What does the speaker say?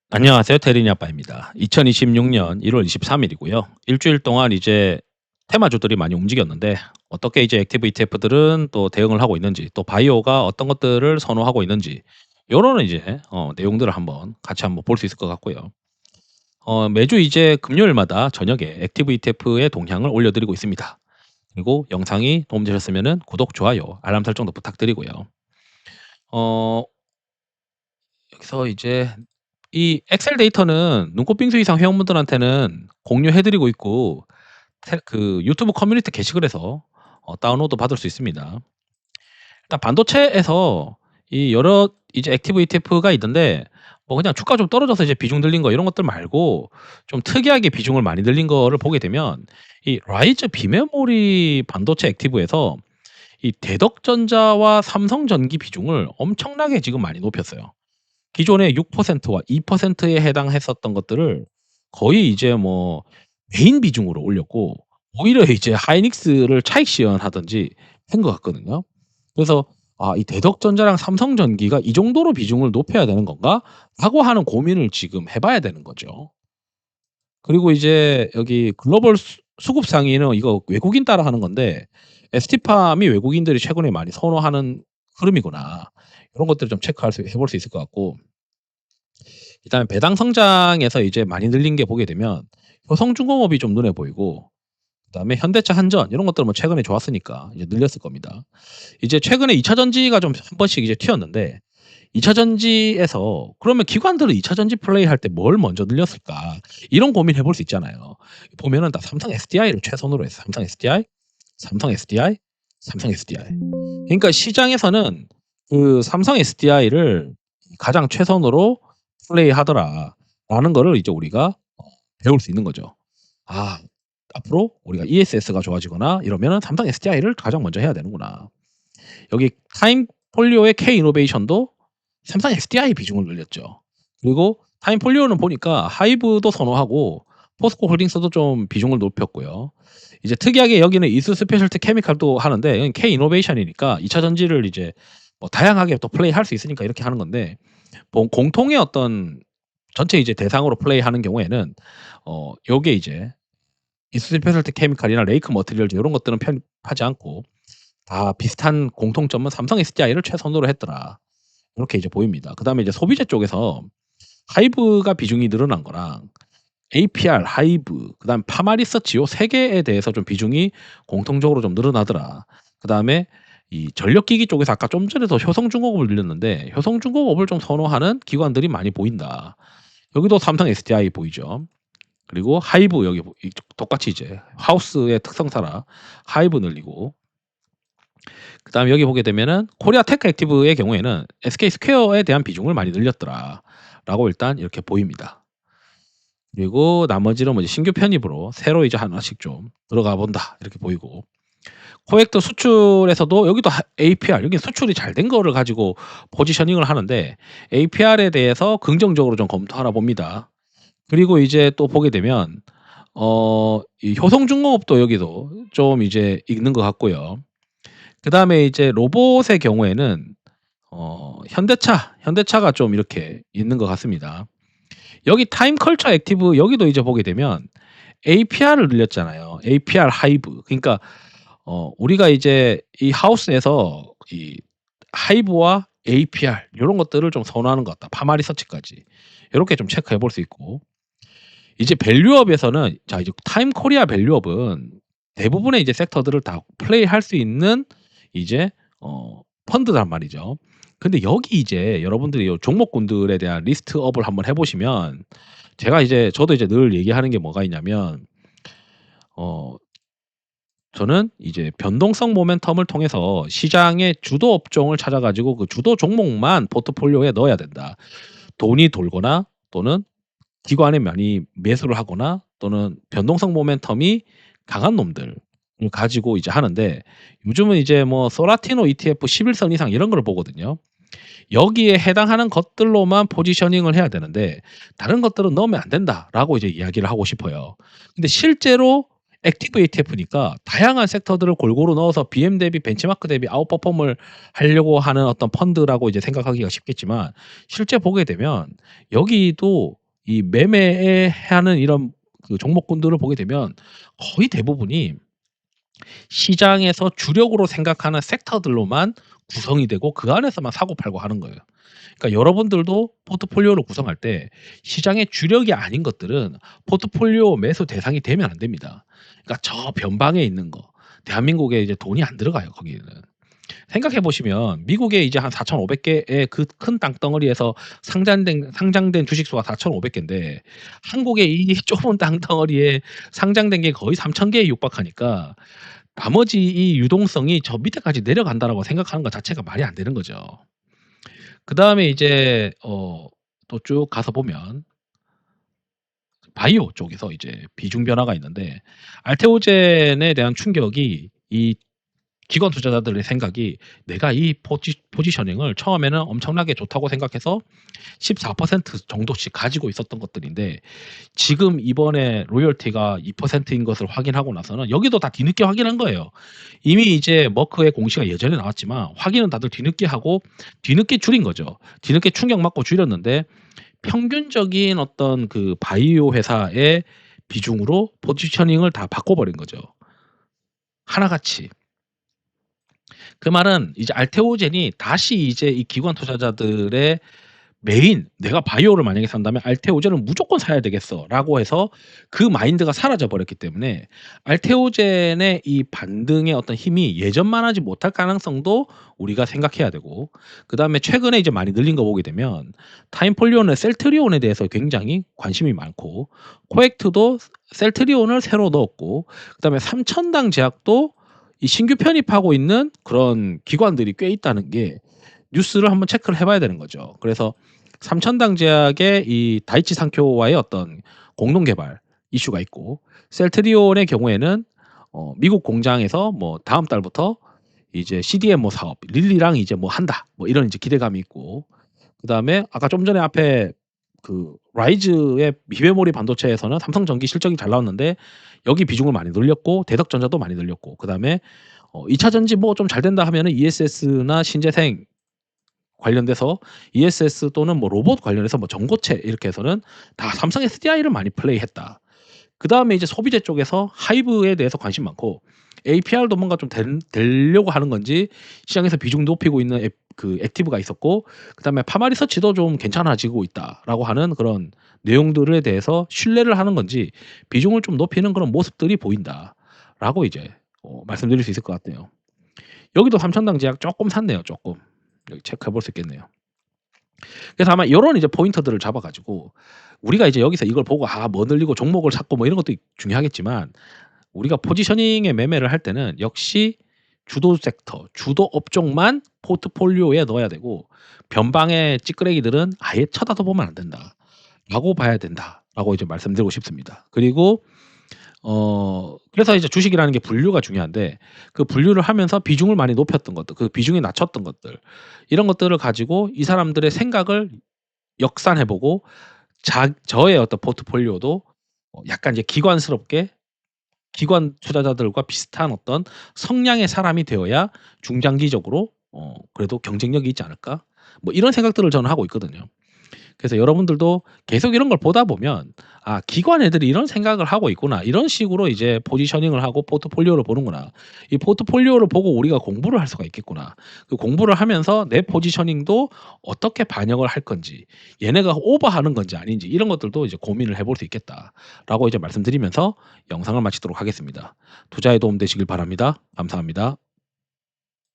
안녕하세요. 테린이 아빠입니다. 2026년 1월 23일이고요. 일주일 동안 이제 테마주들이 많이 움직였는데 어떻게 이제 액티브 ETF들은 또 대응을 하고 있는지, 또 바이오가 어떤 것들을 선호하고 있는지 요런 이제 내용들을 같이 한번 볼 수 있을 것 같고요. 매주 이제 금요일마다 저녁에 액티브 ETF의 동향을 올려드리고 있습니다. 그리고 영상이 도움되셨으면 구독, 좋아요, 알람 설정도 부탁드리고요. 어, 여기서 이제 이 엑셀 데이터는 눈꽃빙수 이상 회원분들한테는 공유해 드리고 있고 그 유튜브 커뮤니티 게시글에서 다운로드 받을 수 있습니다. 일단 반도체에서 이 여러 이제 액티브 ETF가 있는데 뭐 그냥 주가 좀 떨어져서 이제 비중 들린 거 이런 것들 말고 좀 특이하게 비중을 많이 들린 거를 보게 되면 이 라이즈 비메모리 반도체 액티브에서 이 대덕전자와 삼성전기 비중을 엄청나게 지금 많이 높였어요. 기존의 6%와 2%에 해당했었던 것들을 거의 이제 뭐 메인 비중으로 올렸고 오히려 이제 하이닉스를 차익 실현하든지 한 것 같거든요. 그래서 '아 이 대덕전자랑 삼성전기가 이 정도로 비중을 높여야 되는 건가?'라고 하는 고민을 지금 해 봐야 되는 거죠. 그리고 이제 여기 글로벌 수급 상위는 이거 외국인 따라 하는 건데 ST팜이 외국인들이 최근에 많이 선호하는 흐름이구나. 이런 것들을 좀 체크할 수 해 볼 수 있을 것 같고, 그다음에 배당 성장에서 이제 많이 늘린 게 보게 되면 효성중공업이 좀 눈에 보이고, 그다음에 현대차, 한전 이런 것들은 뭐 최근에 좋았으니까 이제 늘렸을 겁니다. 이제 최근에 2차 전지가 좀 한 번씩 이제 튀었는데 2차 전지에서 그러면 기관들은 2차 전지 플레이할 때 뭘 먼저 늘렸을까? 이런 고민해 볼 수 있잖아요. 보면은 다 삼성 SDI를 최선으로 했어요. 삼성 SDI, 삼성 SDI, 삼성 SDI. 그러니까 시장에서는 그 삼성 SDI를 가장 최선으로 플레이하더라라는 거를 이제 우리가 배울 수 있는 거죠. 아 앞으로 우리가 ESS가 좋아지거나 이러면은 삼성 SDI를 가장 먼저 해야 되는구나. 여기 타임폴리오의 K이노베이션도 삼성 SDI 비중을 늘렸죠. 그리고 타임폴리오는 보니까 하이브도 선호하고 포스코 홀딩스도 좀 비중을 높였고요. 이제 특이하게 여기는 이수 스페셜티 케미칼도 하는데 여긴 K이노베이션이니까 2차 전지를 이제 뭐 다양하게 또 플레이할 수 있으니까 이렇게 하는 건데, 공통의 어떤 전체 이제 대상으로 플레이하는 경우에는 요게 이제 이수 스페셜티 케미칼이나 레이크 머티리얼즈 요런 것들은 편입하지 않고 다 비슷한 공통점은 삼성 SDI를 최선으로 했더라. 이렇게 이제 보입니다. 그다음에 이제 소비재 쪽에서 하이브가 비중이 늘어난 거랑 APR, 하이브, 그다음에 파마리서치 요 3 개에 대해서 좀 비중이 공통적으로 좀 늘어나더라. 그다음에 이 전력기기 쪽에서 아까 좀 전에도 효성중공업을 늘렸는데 효성중공업을 좀 선호하는 기관들이 많이 보인다. 여기도 삼성 SDI 보이죠. 그리고 하이브 여기 이쪽 똑같이 이제 하우스의 특성사라 하이브 늘리고, 그다음에 여기 보게 되면은 코리아 테크 액티브의 경우에는 SK 스퀘어에 대한 비중을 많이 늘렸더라라고 일단 이렇게 보입니다. 그리고 나머지는 뭐 이제 신규 편입으로 새로 이제 하나씩 좀 들어가 본다 이렇게 보이고, 코엑터 수출에서도 여기도 APR 여기 수출이 잘 된 거를 가지고 포지셔닝을 하는데 APR에 대해서 긍정적으로 좀 검토하나 봅니다. 그리고 이제 또 보게 되면 이 효성중공업도 여기도 좀 이제 있는 것 같고요. 그다음에 이제 로봇의 경우에는 현대차가 좀 이렇게 있는 것 같습니다. 여기 타임컬처 액티브 여기도 이제 보게 되면 APR을 늘렸잖아요. APR 하이브. 그러니까 우리가 이제 이 하우스에서 이 하이브와 APR 요런 것들을 좀 선호하는 것 같다. 파마리서치까지. 요렇게 좀 체크해 볼 수 있고, 이제 밸류업에서는 자 이제 타임 코리아 밸류업은 대부분의 이제 섹터들을 다 플레이할 수 있는 이제 펀드란 말이죠. 근데 여기 이제 여러분들이 요 종목군들에 대한 리스트업을 한번 해 보시면 저도 이제 늘 얘기하는 게 뭐가 있냐면 어 저는 이제 변동성 모멘텀을 통해서 시장의 주도 업종을 찾아 가지고 그 주도 종목만 포트폴리오에 넣어야 된다. 돈이 돌거나 또는 기관에 많이 매수를 하거나 또는 변동성 모멘텀이 강한 놈들을 가지고 이제 하는데, 요즘은 이제 뭐 소라티노 ETF 11선 이상 이런 걸 보거든요. 여기에 해당하는 것들로만 포지셔닝을 해야 되는데 다른 것들은 넣으면 안 된다라고 이제 이야기를 하고 싶어요. 근데 실제로 액티브 ETF니까 다양한 섹터들을 골고루 넣어서 BM 대비 벤치마크 대비 아웃퍼폼을 하려고 하는 어떤 펀드라고 이제 생각하기가 쉽겠지만, 실제 보게 되면 여기도 이 매매에 하는 이런 그 종목군들을 보게 되면 거의 대부분이 시장에서 주력으로 생각하는 섹터들로만 구성이 되고 그 안에서만 사고 팔고 하는 거예요. 그러니까 여러분들도 포트폴리오를 구성할 때 시장의 주력이 아닌 것들은 포트폴리오 매수 대상이 되면 안 됩니다. 그러니까 저 변방에 있는 거. 대한민국에 이제 돈이 안 들어가요, 거기는. 생각해 보시면 미국에 이제 한 4,500 개의 그 큰 땅덩어리에서 상장된 주식 수가 4,500 개인데 한국의 이 좁은 땅덩어리에 상장된 게 거의 3,000 개에 육박하니까 나머지 이 유동성이 저 밑에까지 내려간다라고 생각하는 것 자체가 말이 안 되는 거죠. 그다음에 이제 또 쭉 가서 보면 바이오 쪽에서 이제 비중 변화가 있는데 알테오젠에 대한 충격이 이 기관 투자자들의 생각이 내가 이 포지셔닝을 처음에는 엄청나게 좋다고 생각해서 14% 정도씩 가지고 있었던 것들인데 지금 이번에 로열티가 2%인 것을 확인하고 나서는 여기도 다 뒤늦게 확인한 거예요. 이미 이제 머크의 공시가 예전에 나왔지만 확인은 다들 뒤늦게 하고 뒤늦게 줄인 거죠. 뒤늦게 충격 맞고 줄였는데 평균적인 어떤 그 바이오 회사의 비중으로 포지셔닝을 다 바꿔버린 거죠. 하나같이. 그 말은 이제 알테오젠이 다시 이제 이 기관 투자자들의 메인 '내가 바이오를 만약에 산다면 알테오젠을 무조건 사야 되겠어.'라고 해서 그 마인드가 사라져 버렸기 때문에 알테오젠의 이 반등의 어떤 힘이 예전만하지 못할 가능성도 우리가 생각해야 되고 그다음에 최근에 이제 많이 늘린 거 보게 되면 타임폴리온의 셀트리온에 대해서 굉장히 관심이 많고 코엑트도 셀트리온을 새로 넣었고 그다음에 삼천당 제약도 이 신규 편입하고 있는 그런 기관들이 꽤 있다는 게 뉴스를 한번 체크를 해 봐야 되는 거죠. 그래서 삼천당 제약의 이 다이치 산큐와의 어떤 공동 개발 이슈가 있고 셀트리온의 경우에는 미국 공장에서 뭐 다음 달부터 이제 CDMO 사업 릴리랑 이제 뭐 한다. 뭐 이런 이제 기대감이 있고 그다음에 아까 좀 전에 앞에 그 라이즈의 미메모리 반도체에서는 삼성전기 실적이 잘 나왔는데 여기 비중을 많이 늘렸고 대덕전자도 많이 늘렸고 그다음에 2차 전지 뭐 좀 잘 된다 하면은 ESS나 신재생 관련돼서 ESS 또는 뭐 로봇 관련해서 뭐 전고체 이렇게 해서는 다 삼성 SDI를 많이 플레이했다. 그다음에 이제 소비재 쪽에서 하이브에 대해서 관심 많고 APR도 뭔가 좀 되려고 하는 건지 시장에서 비중 높이고 있는 그 액티브가 있었고 그다음에 파마리서치도 좀 괜찮아지고 있다라고 하는 그런 내용들에 대해서 신뢰를 하는 건지 비중을 좀 높이는 그런 모습들이 보인다라고 이제 말씀드릴 수 있을 것 같네요. 여기도 삼천당 제약 조금 샀네요, 조금. 여기 체크해 볼 수 있겠네요. 그래서 아마 요런 이제 포인터들을 잡아 가지고 우리가 이제 여기서 이걸 보고 뭐 늘리고 종목을 찾고 뭐 이런 것도 중요하겠지만 우리가 포지셔닝의 매매를 할 때는 역시 주도 섹터, 주도 업종만 포트폴리오에 넣어야 되고 변방의 찌끄레기들은 아예 쳐다도 보면 안 된다라고 봐야 된다라고 이제 말씀드리고 싶습니다. 그리고 그래서 이제 주식이라는 게 분류가 중요한데 그 분류를 하면서 비중을 많이 높였던 것들, 그 비중이 낮췄던 것들 이런 것들을 가지고 이 사람들의 생각을 역산해 보고 저의 어떤 포트폴리오도 약간 이제 기관스럽게 기관 투자자들과 비슷한 어떤 성향의 사람이 되어야 중장기적으로 그래도 경쟁력이 있지 않을까? 뭐 이런 생각들을 저는 하고 있거든요. 그래서 여러분들도 계속 이런 걸 보다 보면 '아 기관 애들이 이런 생각을 하고 있구나.' 이런 식으로 이제 포지셔닝을 하고 포트폴리오를 보는구나. 이 포트폴리오를 보고 우리가 공부를 할 수가 있겠구나. 그 공부를 하면서 내 포지셔닝도 어떻게 반영을 할 건지, 얘네가 오버하는 건지 아닌지 이런 것들도 이제 고민을 해볼 수 있겠다라고 이제 말씀드리면서 영상을 마치도록 하겠습니다. 투자에 도움 되시길 바랍니다. 감사합니다.